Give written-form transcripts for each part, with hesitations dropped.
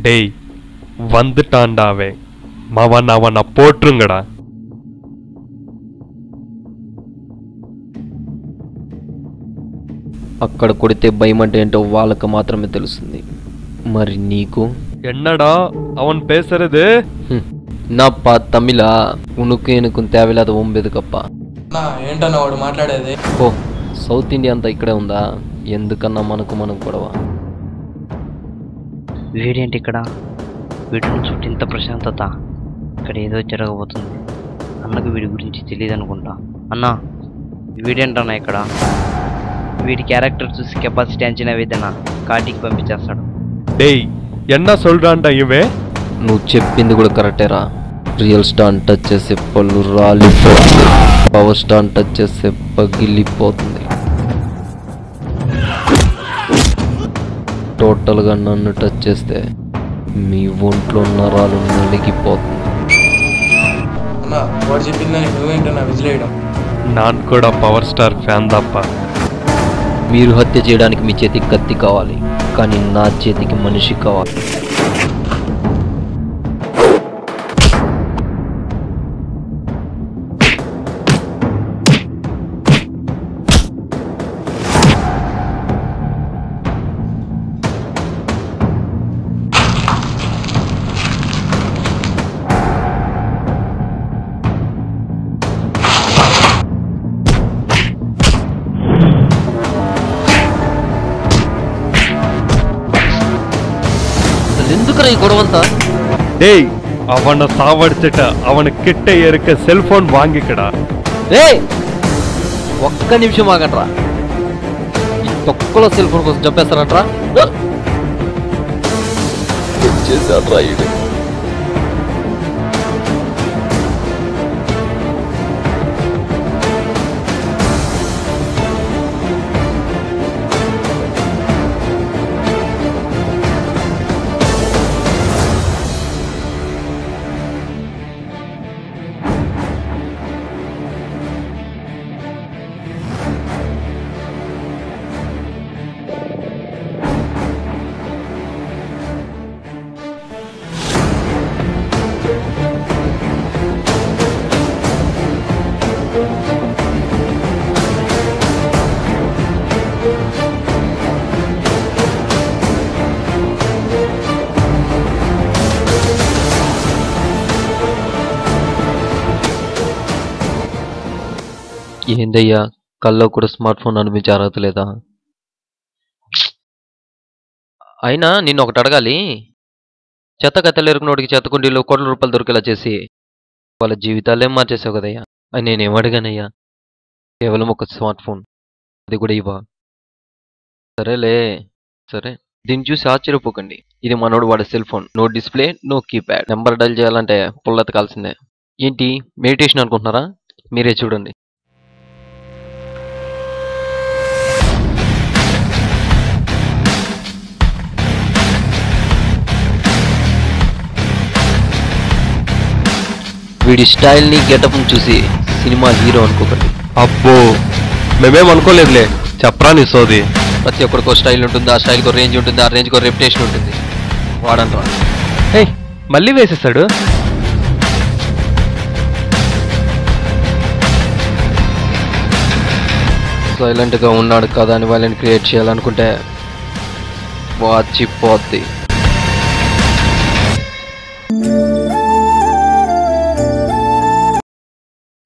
டேய் வந்துட்டான்டாவே மவன் அவனை போட்டுருங்கடா. అక్కడ కొడితే భయం అంటే ఏంటో వాళ్ళకి మాత్రమే తెలుస్తుంది. మరి నీకు என்னடா அவன் பேசுறது? నాప్పా తమిళా ఉనుకు ఎనుకు తేవలేద ఒంబెదుకప్పా. ఏంటన్నా వాడు మాట్లాడేది? ఓ సౌత్ ఇండియా అంతా ఇక్కడే ఉందా? ఎందుకన్నా మనకు గొడవ. వీడేంటి ఇక్కడ? వీడిని చుట్టూ ఇంత ప్రశాంతత, ఇక్కడ ఏదో జరగబోతుంది. అన్నకు వీడి గురించి తెలియదు అనుకుంటా. అన్నా వీడేంటన్నా ఇక్కడ? వీడి క్యారెక్టర్ చూసి కెపాసిటీ అంచనా వేదనా కాటికి పంపించేస్తాడు. டேய் என்ன சொல்றான்டா இவன்? నువ్వు చెప్పింది కూడా కరెక్టేరా. రియల్ స్టార్ టచ్ చేసే పళ్ళు రాలిపోతుంది, పవర్ స్టార్ టచ్ చేసే పగిలిపోతుంది. టోటల్గా నన్ను టచ్ చేస్తే మీ ఒంట్లో నరాలు నలిగిపోతుంది. అన్నా వాడు చెప్పిందని నువ్వేంటన్నా విజిలేయడం? நான் கூட పవర్ స్టార్ ఫ్యాన్ దాప్పా. మీరు హత్య చేయడానికి మీ చేతికి కత్తి కావాలి, కానీ నా చేతికి మనిషి కావాలి. ఎందుకురా ఈ గొడవంతా? டேய் அவனை சாவடிச்சிட்ட அவனு கிட்ட இருக்க செல்போன் வாங்கிக்கடா. ఒక్క నిమిషం ఆగండ్రా. ఈ తొక్కలో సెల్ ఫోన్ కోసం చంపేస్తారంట్రా. చేశాడ్రా ఇది. ఏందయ్యా కల్లో కూడా స్మార్ట్ ఫోన్ అనిపించే అర్హత లేదా? అయినా నిన్ను ఒకటి అడగాలి. చెత్త కత్తెలు ఎరుకునోడికి చెత్తకుండీలో కోట్ల రూపాయలు దొరికేలా చేసి వాళ్ళ జీవితాలేం మార్చేసావు కదయ్యా. అని నేనేం అడిగానయ్యా? కేవలం ఒక స్మార్ట్ ఫోన్, అది కూడా ఇవ్వా? సరేలే సరే, దీన్ని చూసి ఆశ్చర్యపోకండి. ఇది మనోడు వాడే cell phone. No display, no keypad. Number dial చేయాలంటే పుల్లెతకాల్సిందే. ఏంటి మెడిటేషన్ అనుకుంటున్నారా? మీరే చూడండి. వీడి స్టైల్ని గెటప్ని చూసి సినిమా హీరో అనుకోకండి. అబ్బో మేమేం అనుకోలేదులే, చెప్పరా నీ సోది. ప్రతి ఒక్కరికో స్టైల్ ఉంటుంది, ఆ స్టైల్కో రేంజ్ ఉంటుంది, ఆ రేంజ్కో రెప్యుటేషన్ ఉంటుంది. వాడంటా మళ్ళీ వేసేసాడు. సైలెంట్గా ఉన్నాడు కదా అని వాళ్ళని క్రియేట్ చేయాలనుకుంటే వాచిపోద్ది.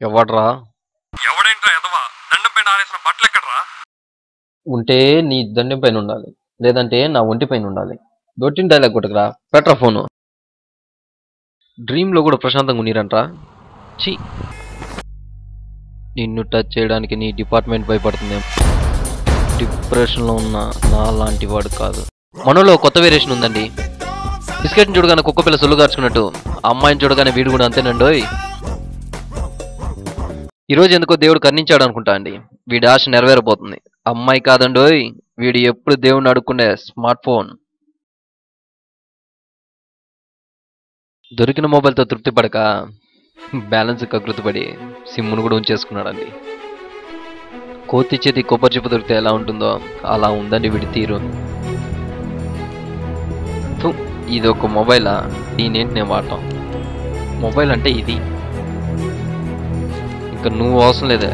ఎవడ్రా? ఉంటే నీ దండం పైన ఉండాలి, లేదంటే నా ఒంటి పైన ఉండాలి. దొట్టిన డైలాగ్ కొట్టకరా, పెట్రా ఫోను. డ్రీమ్లో కూడా ప్రశాంతంగా ఉన్నీరంట్రా. చీ, నిన్ను టచ్ చేయడానికి నీ డిపార్ట్మెంట్ భయపడుతుంది. డిప్రెషన్లో ఉన్న నా లాంటి వాడు కాదు. మనలో కొత్త వేరియేషన్ ఉందండి. బిస్కెట్ని చూడగానే కుక్క పిల్ల సొల్లు గార్చుకున్నట్టు అమ్మాయిని చూడగానే వీడు కూడా అంతేనండోయ్. ఈరోజు ఎందుకో దేవుడు కర్ణించాడు అనుకుంటా అండి. వీడి ఆశ నెరవేరబోతుంది. అమ్మాయి కాదండోయ్, వీడు ఎప్పుడు దేవుడిని అడుక్కునే స్మార్ట్ ఫోన్. దొరికిన మొబైల్తో తృప్తి పడక బ్యాలెన్స్ కకృతిపడి సిమ్మును కూడా ఉంచేసుకున్నాడండి. కోతి చేతి కొబ్బరి చిప్ప దొరికితే ఎలా ఉంటుందో అలా ఉందండి వీడి తీరు. ఇది ఒక మొబైలా? దీనేంటి నేను వాడతాం? మొబైల్ అంటే ఇది. ఇంకా నువ్వు అవసరం లేదే.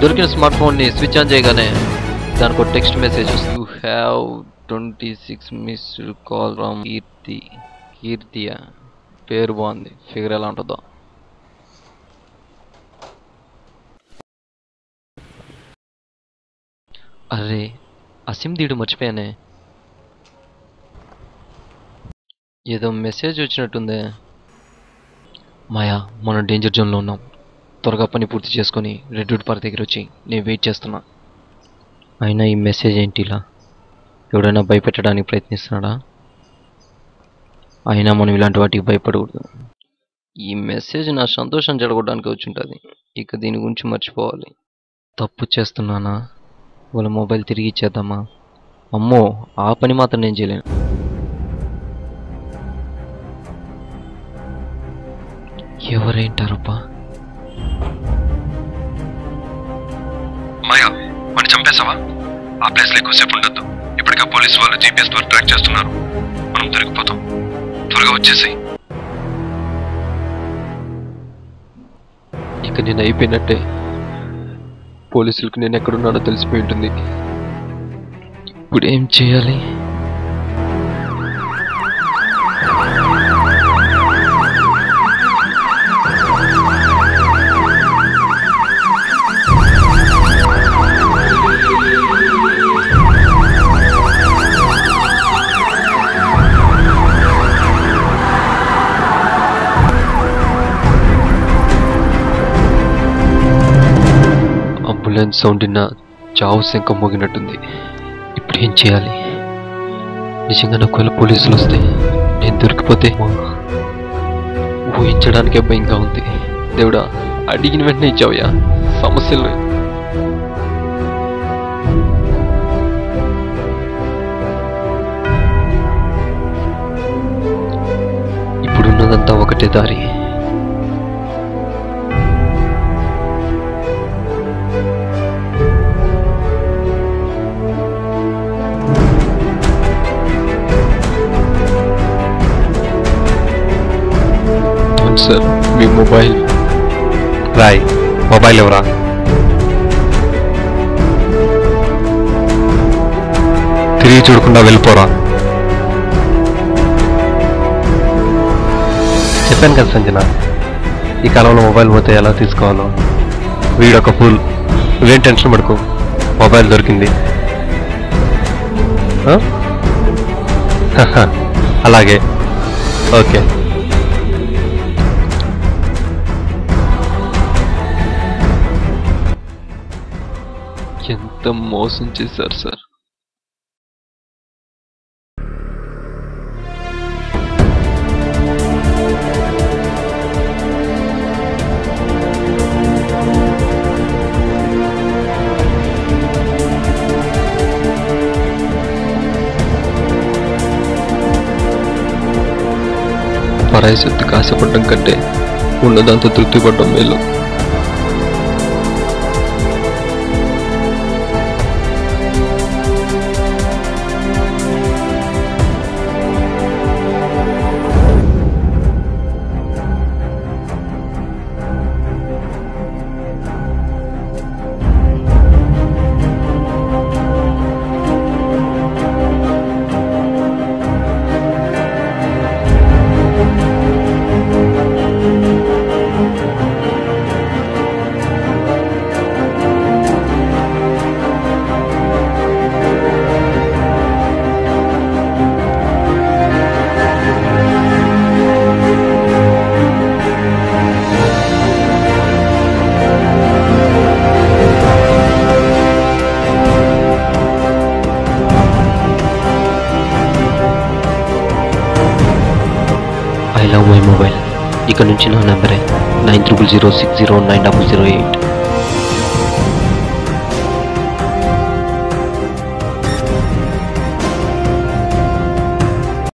దొరికిన స్మార్ట్ ఫోన్ని స్విచ్ ఆన్ చేయగానే దానికి ఒక టెక్స్ట్ మెసేజ్ వస్తుంది. You have 26 missed call from Keerthi. కీర్తియా? పేరు బాగుంది, ఫిగర్ ఎలా ఉంటుందో. అరే అసిమ్ దీడు మర్చిపోయానే. ఏదో మెసేజ్ వచ్చినట్టుందే. మాయా, మనం డేంజర్ జోన్లో ఉన్నాం. త్వరగా పని పూర్తి చేసుకొని రెడ్ వుడ్ పార్క్ దగ్గర వచ్చి నేను వెయిట్ చేస్తున్నా. అయినా ఈ మెసేజ్ ఏంటి ఇలా? ఎవడైనా భయపెట్టడానికి ప్రయత్నిస్తున్నాడా? అయినా మనం ఇలాంటి వాటికి భయపడకూడదు. ఈ మెసేజ్ నా సంతోషం జరగడానికి వచ్చి ఉంటుంది. ఇక దీని గురించి మర్చిపోవాలి. తప్పు చేస్తున్నానా? వాళ్ళ మొబైల్ తిరిగి ఇచ్చేద్దామా? అమ్మో, ఆ పని మాత్రం నేను చేయలేను. ఎవరేంటారప్పా? మాయా, వాడిని చంపేసావా? ఆ ప్లేస్ లో ఎక్కువసేపు ఉండొద్దు. ఇప్పటికే పోలీసు వాళ్ళు GPS ద్వారా ట్రాక్ చేస్తున్నారు. మనం దొరికిపోతాం. త్వరగా వచ్చేసాయి. ఇక నేను అయిపోయినట్టే. పోలీసులకు నేను ఎక్కడున్నానో తెలిసిపోయి ఉంటుంది. ఇప్పుడు ఏం చేయాలి? అంబులెన్స్ సౌండ్ విన్నా చావు శంఖం మోగినట్టుంది. ఇప్పుడు ఏం చేయాలి? నిజంగా ఒకవేళ పోలీసులు వస్తే నేను దొరికిపోతే ఊహించడానికే భయంగా ఉంది. దేవుడా, అడిగిన వెంటనే ఇచ్చావయ్యా సమస్యలు. ఇప్పుడున్నదంతా ఒకటే దారి. సార్, మీ మొబైల్. రాయ్, మొబైల్ ఎవరా? తిరిగి చూడకుండా వెళ్ళిపోరా. చెప్పాను కదా సంజన, ఈ కాలంలో మొబైల్ పోతే ఎలా తీసుకోవాలో. వీడొక ఫుల్. నువ్వేం టెన్షన్ పడుకో, మొబైల్ దొరికింది. అలాగే, ఓకే. ఎంత మోసం చేశారు సార్. పరాయి శక్తికి ఆశపడడం కంటే ఉన్నదాంతో తృప్తి పడడం మేలు. I love my mobile. ఇక నుంచి నా నెంబరే 9006090008.